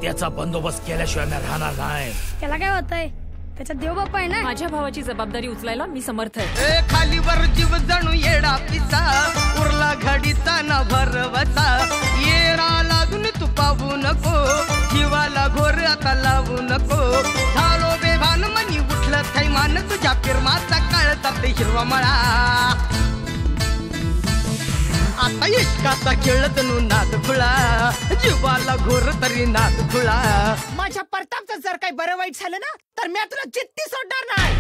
त्याचा बंदोबस्त केल्याशिवाय मी राहणार नाही. त्याला काय होतंय? त्याचा देवबाप्पा आहे ना. माझ्या भावाची जबाबदारी उचलायला मी समर्थ आहे. खालीवर जीव जणू येडा पिसा उरला घडीचा न भरवसा येरा लागून तू पाहू नको जीवाला घोर आता लावू नको झालो बेभान मनी उठलं थैमान तुझ्या फिरमाचा काळचा ते हिरवा मळा आता इश्काचा खेळत नु नाद खुळा जीवाला घोर तरी नाद खुळा. माझ्या प्रतापचं जर काही बरं वाईट झालं ना तर मी तुला जिद्दी सोडणार नाही.